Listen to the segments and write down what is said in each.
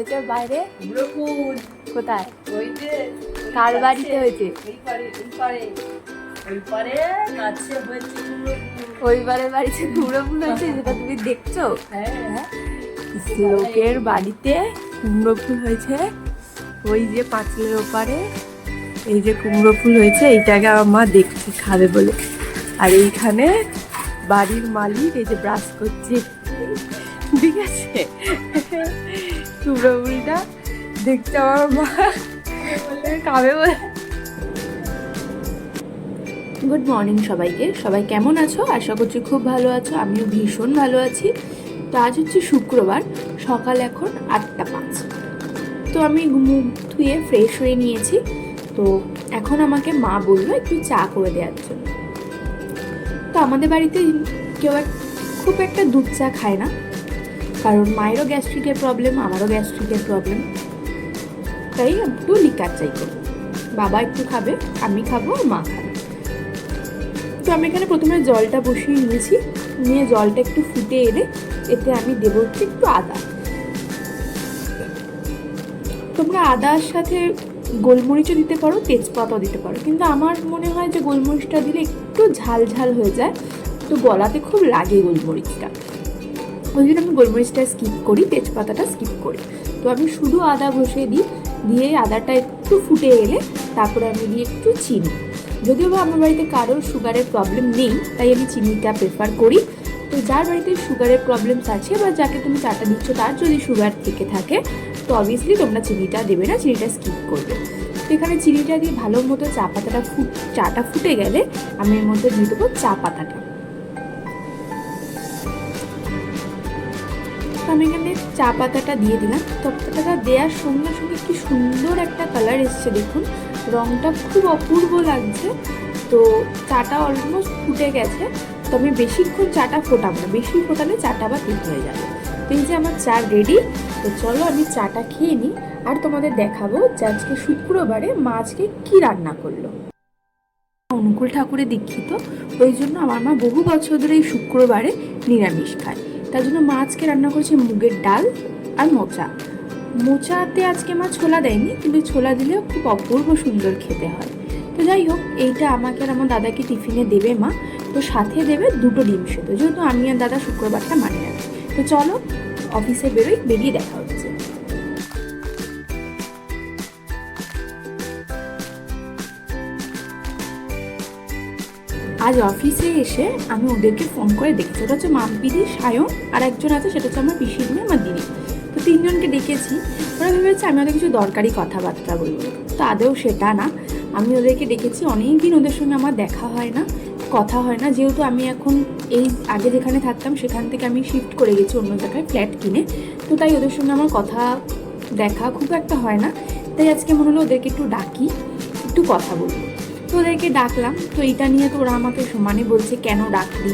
হয়েছে বাইরে? ফুল কোথায়? ওই যে কার বাড়িতে হয়েছে? ওই পারে গাছে হয়েছে ওইবারের বাড়িতে কুমড়ো ফুল হয়েছে, যেটা তুমি দেখছো? হ্যাঁ লোকের বাড়িতে কুমড়ো ফুল হয়েছে। ওই যে পাঁচিলের ওপারে এই যে কুমড়ো ফুল হয়েছে, এইটাকে আমার মা দেখছে খাবে বলে। আর এইখানে বাড়ির মালিক এই যে ব্রাশ করছে, ঠিক আছে? কুমড়ো ফুলটা দেখছে আমার মা খাবে বলে। গুড মর্নিং সবাইকে। সবাই কেমন আছো? আশা করছি খুব ভালো আছো। আমিও ভীষণ ভালো আছি। তো আজ হচ্ছে শুক্রবার, সকাল এখন 8:05। তো আমি মুখ ধুয়ে ফ্রেশ হয়ে নিয়েছি। তো এখন আমাকে মা বললো একটু চা করে দেওয়ার জন্য। তো আমাদের বাড়িতে কেউ খুব একটা দুধ চা খায় না, কারণ মায়েরও গ্যাস্ট্রিকের প্রবলেম, আমারও গ্যাস্ট্রিকের প্রবলেম, তাই একটু লিকার চাই করবো। বাবা একটু খাবে, আমি খাবো, আর মা খাবে। তো আমি এখানে প্রথমে জলটা বসিয়ে নিয়েছি, নিয়ে জলটা একটু ফুটে এলে এতে আমি দেবো হচ্ছে একটু আদা। তোমরা আদার সাথে গোলমরিচও দিতে পারো, তেজপাতাও দিতে পারো, কিন্তু আমার মনে হয় যে গোলমরিচটা দিলে একটু ঝাল ঝাল হয়ে যায়, তো গলাতে খুব লাগে গোলমরিচটা। ওই জন্য আমি গোলমরিচটা স্কিপ করি, তেজপাতাটা স্কিপ করি। তো আমি শুধু আদা বসিয়ে দিই, দিয়ে আদাটা একটু ফুটে এলে তারপরে আমি দিই একটু চিনি। যদিও বা আমার বাড়িতে কারোর সুগারের প্রবলেম নেই, তাই আমি চিনিটা প্রেফার করি। তো যার বাড়িতে সুগারের প্রবলেমস আছে বা যাকে তুমি চাটা দিচ্ছ তার যদি সুগার থেকে থাকে, তো অবভিয়াসলি তোমরা চিনিটা দেবে না, চিনিটা স্কিপ করবে। তো এখানে চিনিটা দিয়ে ভালো মতো চাটা ফুটে গেলে আমি এর মধ্যে দিয়ে দেবো চা পাতাটা। আমি এখানে চা পাতাটা দিয়ে দিলাম। চা পাতাটা দেওয়ার সঙ্গে সঙ্গে কি সুন্দর একটা কালার এসছে, দেখুন রঙটা খুব অপূর্ব লাগছে। তো চাটা অলমোস্ট ফুটে গেছে। তো আমি বেশিক্ষণ চাটা ফোটাবো না, বেশি ফোটালে চাটা আবার ঠিক হয়ে যাবে। তো এই যে আমার চা রেডি। তো চলো আমি চাটা খেয়ে নিই, আর তোমাদের দেখাবো যে আজকে শুক্রবারে মা আজকে কী রান্না করলো। অনুকূল ঠাকুরের দীক্ষিত, ওই জন্য আমার মা বহু বছর ধরে এই শুক্রবারে নিরামিষ খায়। তার জন্য মা আজকে রান্না করেছে মুগের ডাল আর মোচাতে আজকে মা ছোলা দেয়নি, কিন্তু ছোলা দিলেও খুব অপূর্ব সুন্দর খেতে হয়। তো যাই হোক, এইটা আমাকে আর আমার দাদাকে টিফিনে দেবে মা। তো সাথে দেবে 2টো ডিম সেদ্ধ, যেহেতু আমি আর দাদা শুক্রবারটা মানি না। তো চলো অফিসে বেরিয়ে দেখা হচ্ছে। আজ অফিসে এসে আমি ওদেরকে ফোন করে দেখেছি। ওটা হচ্ছে মাম্পিদি, সায়ন, আর একজন আছে সেটা হচ্ছে আমার পিসির মেয়ে, আমার দিদি। তো 3জনকে ডেকেছি। ওরা ভেবেছে আমি ওদের কিছু দরকারি কথাবার্তা বলবো, তো আদেও সেটা না। আমি ওদেরকে ডেকেছি, অনেক দিন ওদের সঙ্গে আমার দেখা হয় না, কথা হয় না। যেহেতু আমি এখন এই আগে যেখানে থাকতাম সেখান থেকে আমি শিফট করে গেছি অন্য জায়গায় ফ্ল্যাট কিনে, তো তাই ওদের সঙ্গে আমার দেখা খুব একটা হয় না। তাই আজকে মনে হলো ওদেরকে একটু ডাকি, একটু কথা বলবো। তো ওদেরকে ডাকলাম। তো এইটা নিয়ে তো ওরা আমাকে সমানে বলছে কেন ডাকলি,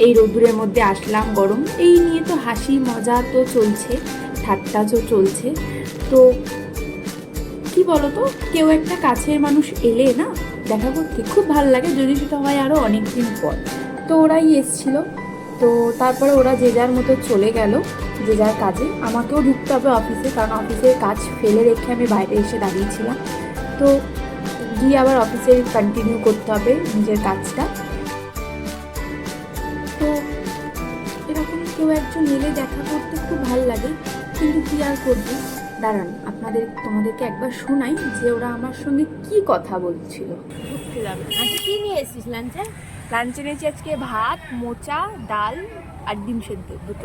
এই রোদ্দুরের মধ্যে আসলাম, গরম, এই নিয়ে তো হাসি মজা তো চলছে, ঠাট্টা তো চলছে। তো কি বলতো, কেউ একটা কাছের মানুষ এলে না দেখা করতে খুব ভালো লাগে, যদি সেটা হয় আরও অনেক দিন পর। তো ওরাই এসছিল। তো তারপরে ওরা যে যার মতো চলে গেল, যে যার কাজে। আমাকেও ঢুকতে হবে অফিসে, কারণ অফিসের কাজ ফেলে রেখে আমি বাইরে এসে দাঁড়িয়েছিলাম। তো গিয়ে আবার অফিসে কন্টিনিউ করতে হবে নিজের কাজটা। তো এরকম কেউ একজন এলে দেখা করতে খুব ভালো লাগে, কিন্তু কি আর করবো। দাঁড়ান তোমাদেরকে একবার শোনাই যে ওরা আমার সঙ্গে কি কথা বলছিল। কি নিয়ে এসেছিস লাঞ্চে? লাঞ্চে নিয়েছি আজকে ভাত, মোচা, ডাল আর ডিম সেদ্ধ দুটো।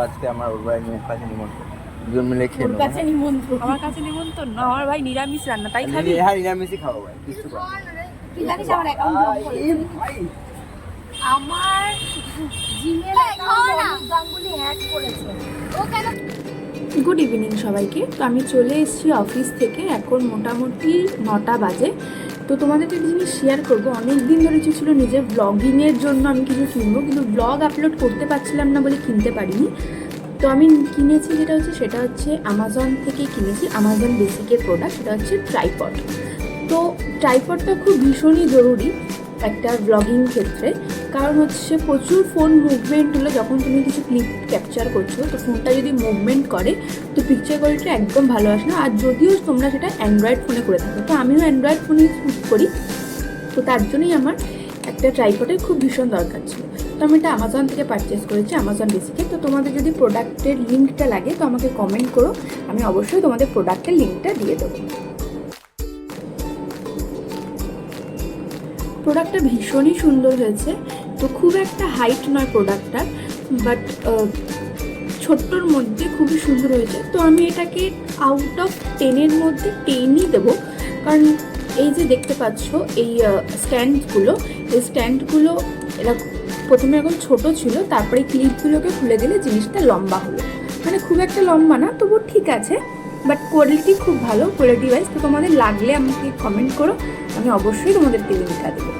আজকে আমার ওর ভাই কাছে নিমন্ত্রণ, দুজন মিলে খেয়ে নেবো। আমার কাছে নিমন্ত্রণ না, আমার ভাই নিরামিষ রান্না, তাই খাবি? হ্যাঁ নিরামিষই খাবো ভাই, কিছু কি জানিস আমার আমার জিমেল অ্যাকাউন্ট গাঙ্গুলি হ্যাক করেছে। ও কেন? গুড ইভিনিং সবাইকে। তো আমি চলে এসেছি অফিস থেকে, এখন মোটামুটি 9টা বাজে। তো তোমাদেরকে একটা জিনিস শেয়ার করবো। অনেক দিন ধরে ছিল নিজের ব্লগিংয়ের জন্য আমি কিছু কিনবো, কিন্তু ব্লগ আপলোড করতে পারছিলাম না বলে কিনতে পারিনি। তো আমি কিনেছি সেটা হচ্ছে অ্যামাজন থেকে কিনেছি, অ্যামাজন বেসিকের প্রোডাক্ট, সেটা হচ্ছে ট্রাইপড। তো ট্রাইপডটা খুব ভীষণই জরুরি, একটা ব্লগিং ক্ষেত্রে। কারণ হচ্ছে প্রচুর ফোন মুভমেন্ট হলো, যখন তুমি কিছু ক্লিপ ক্যাপচার করছো তো ফোনটা যদি মুভমেন্ট করে তো পিকচার কোয়ালিটি একদম ভালো আসে না। আর যদিও তোমরা সেটা অ্যান্ড্রয়েড ফোনে করে থাকো, তো আমিও অ্যান্ড্রয়েড ফোনেই শ্যুট করি, তো তার জন্যই আমার একটা ট্রাইপডের খুব ভীষণ দরকার ছিল। তো আমি এটা আমাজন থেকে পারচেস করেছি, আমাজন বেসিকে। তো তোমাদের যদি প্রোডাক্টের লিঙ্কটা লাগে তো আমাকে কমেন্ট করো, আমি অবশ্যই তোমাদের প্রোডাক্টের লিঙ্কটা দিয়ে দেবো। প্রোডাক্টটা ভীষণই সুন্দর হয়েছে। তো খুব একটা হাইট নয় প্রোডাক্টটা, বাট ছোট্টর মধ্যে খুবই সুন্দর হয়েছে। তো আমি এটাকে আউট অফ 10-এর মধ্যে 10ই দেবো। কারণ এই যে দেখতে পাচ্ছ এই স্ট্যান্ডগুলো, এই স্ট্যান্ডগুলো এরা প্রথমে এখন ছোটো ছিল, তারপরে ক্লিপগুলোকে খুলে দিলে জিনিসটা লম্বা হলো। মানে খুব একটা লম্বা না, তবু ঠিক আছে, বাট কোয়ালিটি খুব ভালো, কোয়ালিটি ওয়াইজ। তো তোমাদের লাগলে আমাকে কমেন্ট করো, আমি অবশ্যই তোমাদেরকে লিঙ্কটা দেবো।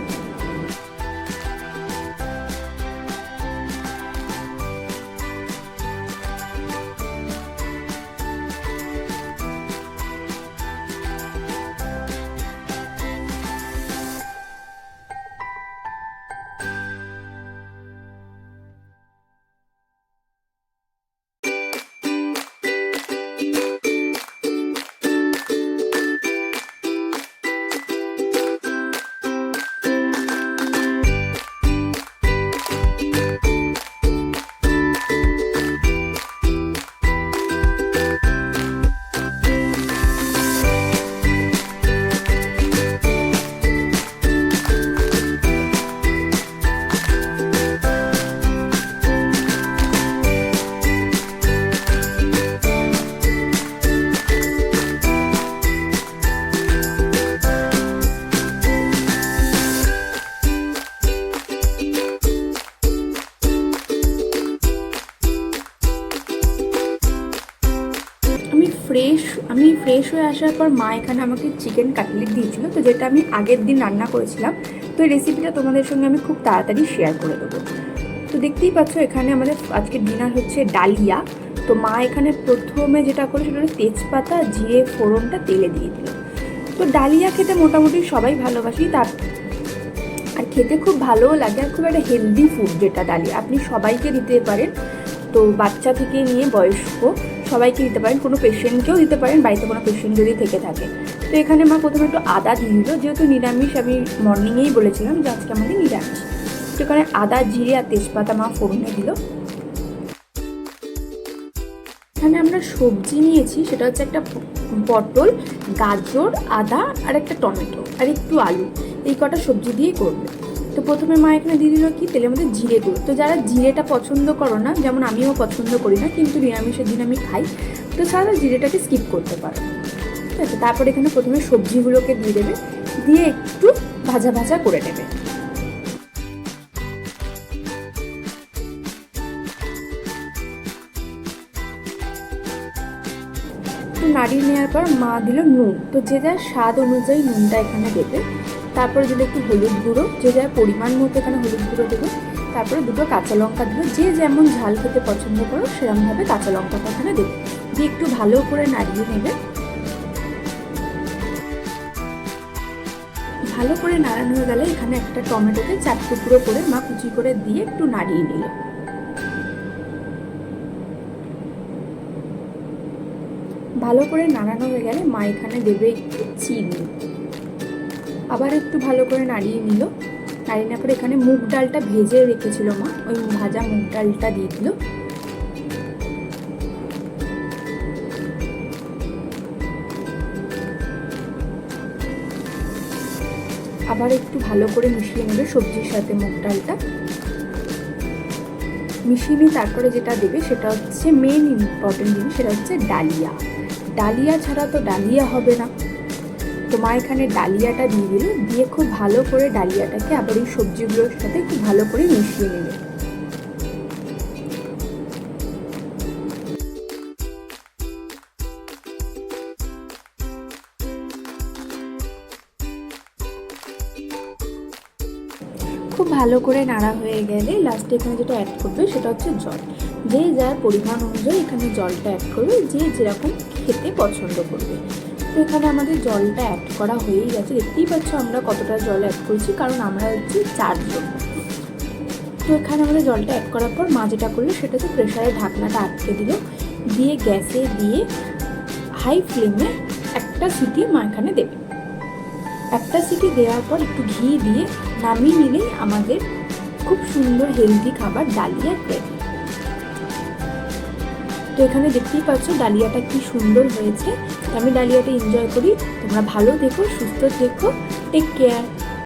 আমি ফ্রেশ হয়ে আসার পর মা এখানে আমাকে চিকেন কাটলেট দিয়েছিল, তো যেটা আমি আগের দিন রান্না করেছিলাম। তো এই রেসিপিটা তোমাদের সঙ্গে আমি খুব তাড়াতাড়ি শেয়ার করে দেবো। তো দেখতেই পাচ্ছ এখানে আমাদের আজকের ডিনার হচ্ছে ডালিয়া। তো মা এখানে প্রথমে যেটা করে সেটা হলো তেজপাতা জিরে ফোড়নটা তেলে দিয়ে দিল। তো ডালিয়া খেতে মোটামুটি সবাই ভালোবাসি, তার আর খেতে খুব ভালোও লাগে, আর খুব একটা হেলদি ফুড যেটা ডালিয়া, আপনি সবাইকে দিতে পারেন। তো বাচ্চা থেকে নিয়ে বয়স্ক সবাইকে দিতে পারেন, কোনো পেশেন্টকেও দিতে পারেন, বাড়িতে কোনো পেশেন্ট যদি থেকে থাকে। তো এখানে মা প্রথমে একটু আদা দিয়ে দিল, যেহেতু নিরামিষ, আমি মর্নিংয়েই বলেছিলাম যে আজকে আমাদের নিরামিষ। তো এখানে আদা জিরে আর তেজপাতা মা ফোড়নে দিল। এখানে আমরা সবজি নিয়েছি, সেটা হচ্ছে একটা পটল, গাজর, আদা আর একটা টমেটো আর একটু আলু, এই কটা সবজি দিয়েই করবে। তো প্রথমে মা এখানে দিয়ে দিল কি তেলের মধ্যে জিরে গুঁড়ো। তো যারা জিরেটা পছন্দ করো না, যেমন আমিও পছন্দ করি না, কিন্তু নিরামিষের দিন আমি খাই, তো তারা জিরেটাকে স্কিপ করতে পারো, ঠিক আছে। তারপরে এখানে প্রথমে সবজিগুলোকে দিয়ে দেবে, দিয়ে একটু ভাজা ভাজা করে নেবে। নাড়িয়ে নেওয়ার পর মা দিল নুন। তো যে যার স্বাদ অনুযায়ী নুনটা এখানে দেবে। তারপরে দিল একটু হলুদ গুঁড়ো, যে যার পরিমাণ মতো এখানে হলুদ গুঁড়ো দেবে। তারপরে দুটো কাঁচা লঙ্কা দিল, যে যেমন ঝাল খেতে পছন্দ করো সেরকমভাবে কাঁচা লঙ্কাটা এখানে দেবে, দিয়ে একটু ভালো করে নাড়িয়ে নেবে। ভালো করে নাড়ানো হয়ে গেলে এখানে একটা টমেটোকে 4 টুকরো করে মা কুচি করে দিয়ে একটু নাড়িয়ে নিল। ভালো করে নাড়ানো হয়ে গেলে মা এখানে দেবে একটু চিনি, আবার একটু ভালো করে নাড়িয়ে নিল। নাড়িয়ে নেওয়ার পরে এখানে মুগ ডালটা ভেজে রেখেছিল মা, ওই ভাজা মুগ ডালটা দিয়ে দিল। আবার একটু ভালো করে মিশিয়ে নেবে সবজির সাথে মুগ ডালটা। মিশিয়ে নিয়ে তারপরে যেটা দেবে সেটা হচ্ছে মেন ইম্পর্টেন্ট জিনিস, সেটা হচ্ছে ডালিয়া। ডালিয়া ছাড়া তো ডালিয়া হবে না। তো মা এখানে ডালিয়াটা দিয়ে দিল, দিয়ে খুব ভালো করে ডালিয়াটাকে আবার এই সবজিগুলোর সাথে খুব ভালো করে মিশিয়ে নেবে। খুব ভালো করে নাড়া হয়ে গেলে লাস্টে এখানে যেটা অ্যাড করবে সেটা হচ্ছে জল। যে যার পরিমাণ অনুযায়ী এখানে জলটা অ্যাড করবে, যে যেরকম খেতে পছন্দ করবে। তো এখানে আমাদের জলটা অ্যাড করা হয়েই গেছে, দেখতেই পাচ্ছ আমরা কতটা জল অ্যাড করছি, কারণ আমরা হচ্ছে 4 জন। তো এখানে আমাদের জলটা অ্যাড করার পর মা যেটা করলো সেটা হচ্ছে প্রেশারের ঢাকনাটা আটকে দিল, দিয়ে গ্যাসে দিয়ে হাই ফ্লেমে একটা সিটি মা এখানে দেবে। একটা সিটি দেওয়ার পর একটু ঘি দিয়ে নামিয়ে নিলেই আমাদের খুব সুন্দর হেলদি খাবার ডালিয়া রেডি। তো এখানে দেখতেই পাচ্ছ ডালিয়াটা কি সুন্দর হয়েছে। আমি ডালিয়াটা এনজয় করি। তোমরা ভালো থেকো, সুস্থ থেকো, টেক কেয়ার।